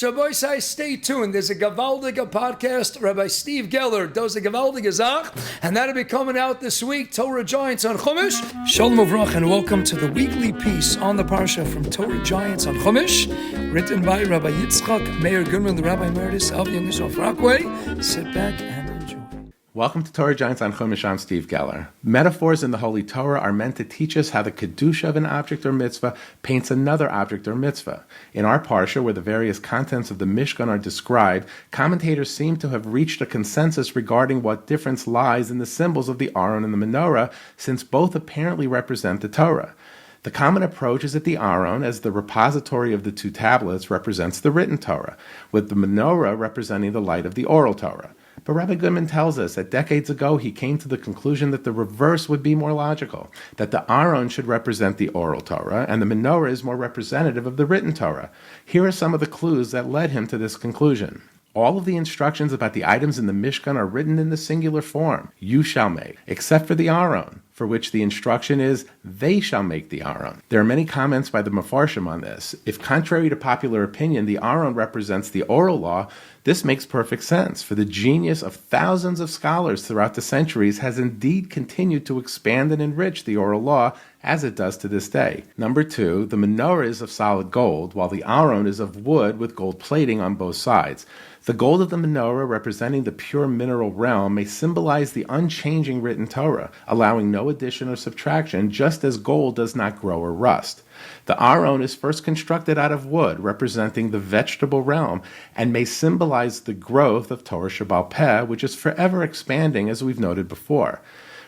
Shabbos, stay tuned. There's a Gavaldiga podcast. Rabbi Steve Geller does a Gavaldiga Zach, and that'll be coming out this week. Torah Giants on Chumash. Shalom Uvrach, and welcome to the weekly piece on the Parsha from Torah Giants on Chumash, written by Rabbi Rabbi Goodman, the Rabbi Emeritus of Young Israel Rockaway. Sit back and enjoy. Welcome to Torah Giants on Chumash. I'm Steve Geller. Metaphors in the Holy Torah are meant to teach us how the kedusha of an object or mitzvah paints another object or mitzvah. In our parsha, where the various contents of the Mishkan are described, commentators seem to have reached a consensus regarding what difference lies in the symbols of the Aron and the Menorah, since both apparently represent the Torah. The common approach is that the Aron, as the repository of the two tablets, represents the written Torah, with the Menorah representing the light of the oral Torah. But Rabbi Goodman tells us that decades ago he came to the conclusion that the reverse would be more logical, that the Aron should represent the oral Torah, and the Menorah is more representative of the written Torah. Here are some of the clues that led him to this conclusion. All of the instructions about the items in the Mishkan are written in the singular form, you shall make, except for the Aron, for which the instruction is, they shall make the Aron. There are many comments by the Mefarshim on this. If contrary to popular opinion, the Aron represents the oral law, this makes perfect sense, for the genius of thousands of scholars throughout the centuries has indeed continued to expand and enrich the oral law, as it does to this day. Number two, the menorah is of solid gold, while the Aron is of wood with gold plating on both sides. The gold of the menorah, representing the pure mineral realm, may symbolize the unchanging written Torah, allowing no addition or subtraction, just as gold does not grow or rust. The Aron is first constructed out of wood, representing the vegetable realm, and may symbolize the growth of Torah Shebaal Peh, which is forever expanding, as we've noted before.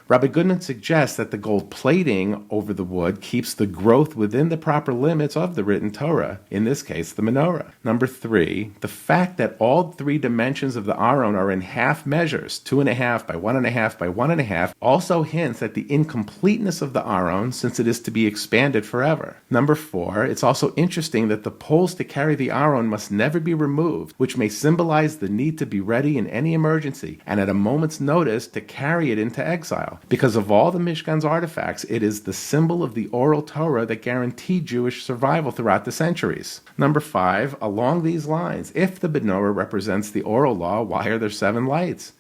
Rabbi Goodman suggests that the gold plating over the wood keeps the growth within the proper limits of the written Torah, in this case, the menorah. Number three, the fact that all three dimensions of the Aron are in half measures, 2.5 by 1.5 by 1.5, also hints at the incompleteness of the Aron, since it is to be expanded forever. Number four, it's also interesting that the poles to carry the Aron must never be removed, which may symbolize the need to be ready in any emergency, and at a moment's notice to carry it into exile. Because of all the Mishkan's artifacts, it is the symbol of the oral Torah that guaranteed Jewish survival throughout the centuries. Number five, along these lines, if the menorah represents the oral law, why are there 7 lights?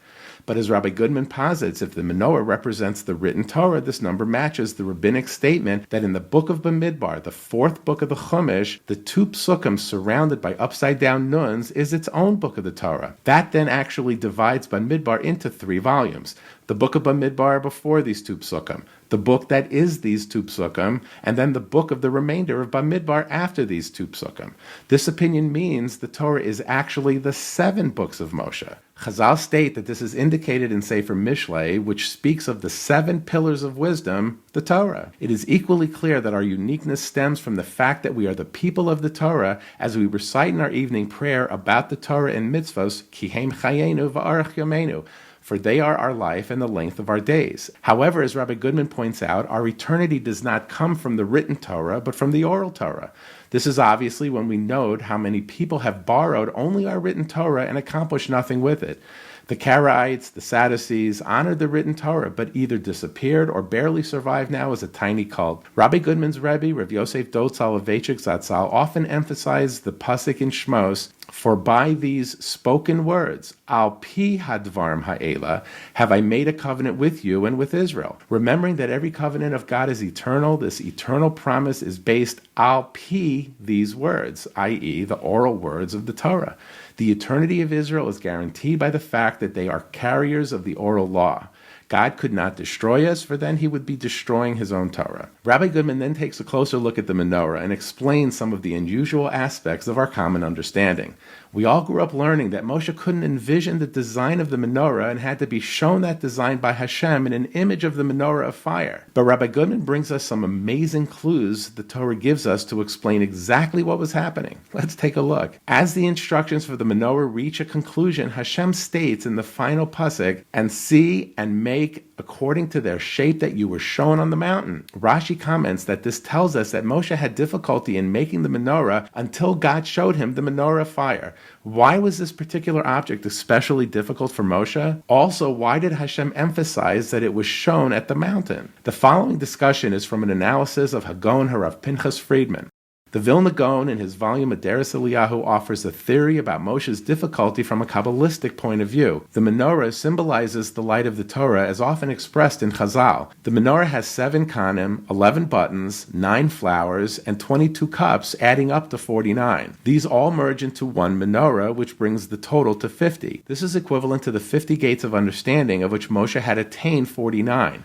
But as Rabbi Goodman posits, if the menorah represents the written Torah, this number matches the rabbinic statement that in the book of Bamidbar, the 4th book of the Chumash, the 2 pasukim surrounded by upside-down nuns is its own book of the Torah. That then actually divides Bamidbar into 3 volumes. The book of Bamidbar before these 2 pasukim, the book that is these 2 pasukim, and then the book of the remainder of Bamidbar after these 2 pasukim. This opinion means the Torah is actually the 7 books of Moshe. Chazal state that this is indicated in Sefer Mishlei, which speaks of the 7 pillars of wisdom, the Torah. It is equally clear that our uniqueness stems from the fact that we are the people of the Torah, as we recite in our evening prayer about the Torah and mitzvos, Ki heim chayenu va'arach yomenu, for they are our life and the length of our days. However, as Rabbi Goodman points out, our eternity does not come from the written Torah, but from the oral Torah. This is obviously when we note how many people have borrowed only our written Torah and accomplished nothing with it. The Karaites, the Sadducees, honored the written Torah, but either disappeared or barely survived now as a tiny cult. Rabbi Goodman's Rebbe, Rav Yosef Dod Soloveitchik Zatzal, often emphasized the pasuk in Shmos, for by these spoken words, al pi hadvarim ha'ela, have I made a covenant with you and with Israel. Remembering that every covenant of God is eternal, this eternal promise is based al pi these words, i.e. the oral words of the Torah. The eternity of Israel is guaranteed by the fact that they are carriers of the oral law. God could not destroy us, for then he would be destroying his own Torah. Rabbi Goodman then takes a closer look at the menorah and explains some of the unusual aspects of our common understanding. We all grew up learning that Moshe couldn't envision the design of the menorah and had to be shown that design by Hashem in an image of the menorah of fire. But Rabbi Goodman brings us some amazing clues the Torah gives us to explain exactly what was happening. Let's take a look. As the instructions for the menorah reach a conclusion, Hashem states in the final pasuk, and see and make according to their shape that you were shown on the mountain. Rashi comments that this tells us that Moshe had difficulty in making the menorah until God showed him the menorah of fire. Why was this particular object especially difficult for Moshe? Also, why did Hashem emphasize that it was shown at the mountain? The following discussion is from an analysis of HaGaon HaRav Pinchas Friedman. The Vilna Gaon, in his volume Aderes Eliyahu, offers a theory about Moshe's difficulty from a Kabbalistic point of view. The menorah symbolizes the light of the Torah as often expressed in Chazal. The menorah has 7 kanim, 11 buttons, 9 flowers, and 22 cups, adding up to 49. These all merge into one menorah, which brings the total to 50. This is equivalent to the 50 gates of understanding, of which Moshe had attained 49.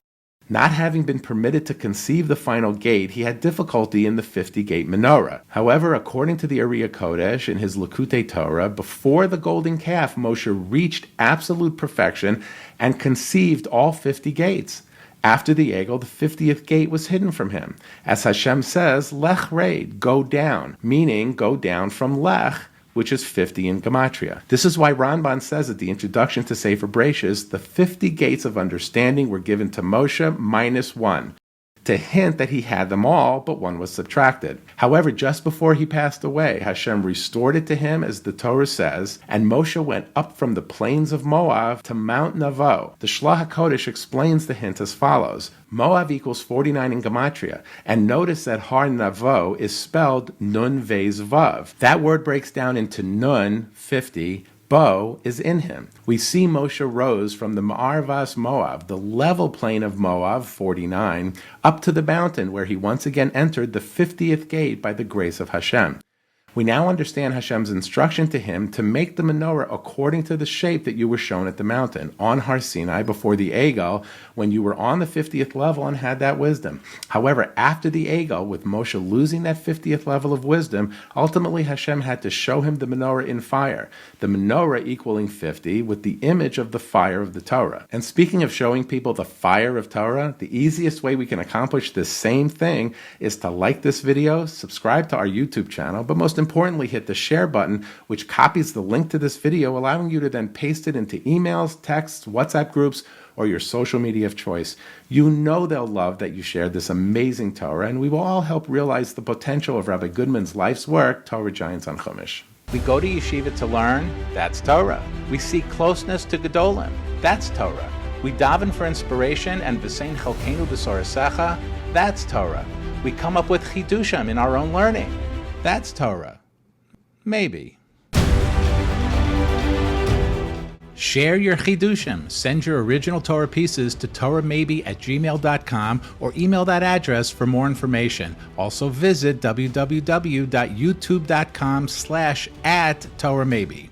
Not having been permitted to conceive the final gate, he had difficulty in the 50-gate menorah. However, according to the Ariya Kodesh in his Likutei Torah, before the golden calf, Moshe reached absolute perfection and conceived all 50 gates. After the Egel, the 50th gate was hidden from him. As Hashem says, Lech Reid, go down, meaning go down from Lech, which is 50 in Gematria. This is why Ramban says at the introduction to Sefer Breishis, the 50 gates of understanding were given to Moshe minus 1, to hint that he had them all, but 1 was subtracted. However, just before he passed away, Hashem restored it to him, as the Torah says, and Moshe went up from the plains of Moab to Mount Navo. The Shlach HaKodesh explains the hint as follows. Moab equals 49 in Gematria, and notice that Har Navo is spelled Nun Vez Vav. That word breaks down into Nun, 50, Bo is in him. We see Moshe rose from the Ma'arvas Moab, the level plain of Moab, 49, up to the mountain where he once again entered the 50th gate by the grace of Hashem. We now understand Hashem's instruction to him to make the menorah according to the shape that you were shown at the mountain, on Har Sinai, before the Egel, when you were on the 50th level and had that wisdom. However, after the Egel, with Moshe losing that 50th level of wisdom, ultimately Hashem had to show him the menorah in fire, the menorah equaling 50, with the image of the fire of the Torah. And speaking of showing people the fire of Torah, the easiest way we can accomplish this same thing is to like this video, subscribe to our YouTube channel, but most importantly, hit the share button, which copies the link to this video, allowing you to then paste it into emails, texts, WhatsApp groups, or your social media of choice. You know they'll love that you shared this amazing Torah, and we will all help realize the potential of Rabbi Goodman's life's work, Torah Giants on Chumash. We go to yeshiva to learn, that's Torah. We seek closeness to Gedolim, that's Torah. We daven for inspiration and v'sein chelkenu b'sorasecha, that's Torah. We come up with chidushim in our own learning, that's Torah. Maybe. Share your chidushim. Send your original Torah pieces to torahmaybe@gmail.com or email that address for more information. Also visit www.youtube.com/@torahmaybe.